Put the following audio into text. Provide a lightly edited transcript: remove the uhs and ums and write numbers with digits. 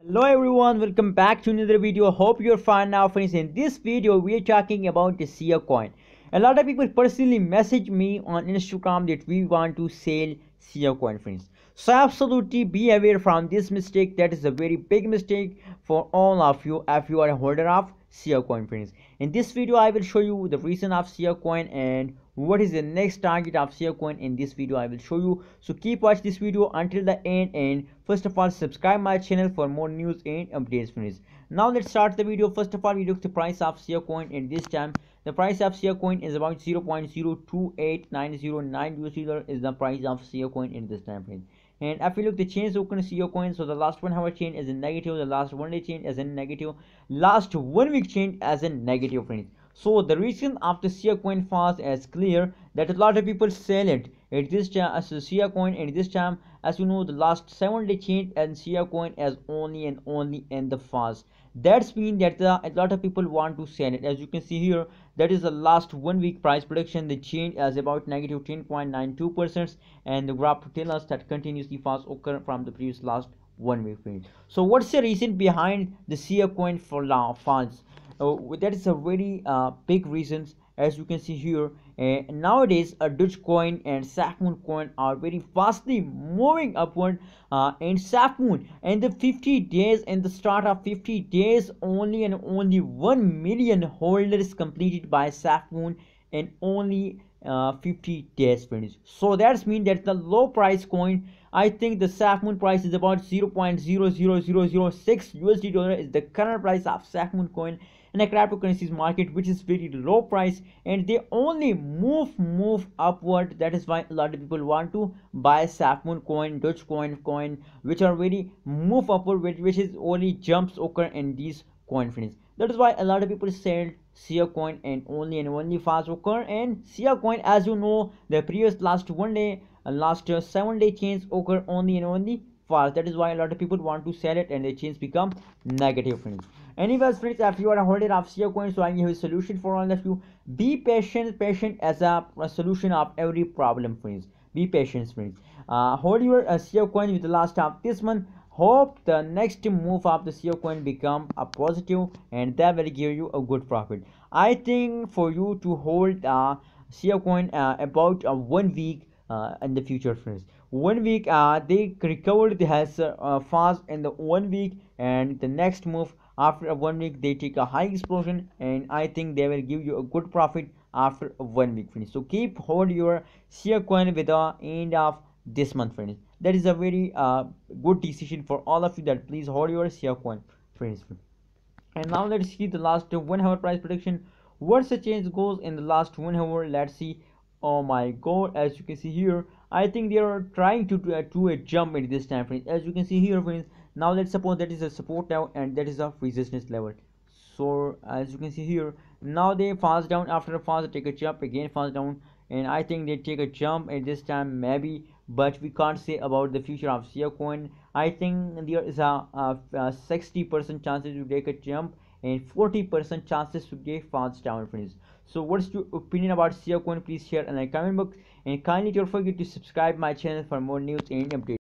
Hello everyone, welcome back to another video. Hope you're fine now, friends. In this video we are talking about the Siacoin. A lot of people personally message me on Instagram that we want to sell Siacoin, friends. So absolutely be aware from this mistake. That is a very big mistake for all of you if you are a holder of Siacoin, friends. In this video I will show you the reason of Siacoin and what is the next target of Siacoin. In this video I will show you, so keep watch this video until the end, and first of all subscribe my channel for more news and updates, friends. Now let's start the video. First of all, we look the price of Siacoin, and this time the price of Siacoin is about 0.028909 USD is the price of Siacoin in this time frame. And if you look the change token Siacoin, so the last 1 hour change is in negative, the last 1 day change is in negative, last 1 week change as in negative, friends. So the reason of the Siacoin falls is clear, that a lot of people sell it at this time as a Siacoin. And this time, as you know, the last 7-day change and Siacoin as only and only in the falls. That's mean that a lot of people want to sell it. As you can see here, that is the last 1 week price prediction. The change as about negative 10.92%, and the graph to tell us that continuously falls occur from the previous last 1 week period. So what's the reason behind the Siacoin falls? That is a very big reasons. As you can see here, nowadays Dogecoin and Siacoin coin are very fastly moving upward, and Siacoin in the 50 days, in the start of 50 days, only and only 1 million holders completed by Siacoin in only 50 days, friends. So that's mean that the low price coin, I think the Siacoin price is about 0.00006 USD dollar is the current price of Siacoin coin in a cryptocurrencies market, which is very low price, and they only move upward. That is why a lot of people want to buy Siacoin coin, Dogecoin, which are very move upward, which is only jumps occur in these coin, friends. That is why a lot of people sell Siacoin and only falls occur. And Siacoin, as you know, the previous last 1 day, last 7-day change occur only and only falls. That is why a lot of people want to sell it and the change become negative, friends. Anyways, friends, if you are a holder of Siacoin, so I have a solution for all of you. Be patient as a solution of every problem, friends. Be patient, friends. Hold your Siacoin with the last of this month. Hope the next move of the Siacoin become a positive, and that will give you a good profit. I think for you to hold Siacoin about 1 week in the future, friends. 1 week they recovered, they has fast in the 1 week, and the next move after 1 week they take a high explosion, and I think they will give you a good profit after 1 week, friends. So keep hold your Siacoin with the end of this month, friends. That is a very good decision for all of you, that please hold your Siacoin, friends. And now let's see the last 1 hour price prediction. What's the change goes in the last 1 hour? Let's see. Oh my god, as you can see here, I think they are trying to do a jump in this time, friends. As you can see here, friends, now let's suppose that is a support level and that is a resistance level. So as you can see here, now they falls down, after a fall they take a jump, again falls down, and I think they take a jump at this time maybe, but we can't say about the future of Siacoin. I think there is a 60% chances to take a jump and 40% chances to get falls down, friends. So what's your opinion about Siacoin? Please share in the comment box, and kindly don't forget to subscribe my channel for more news and updates.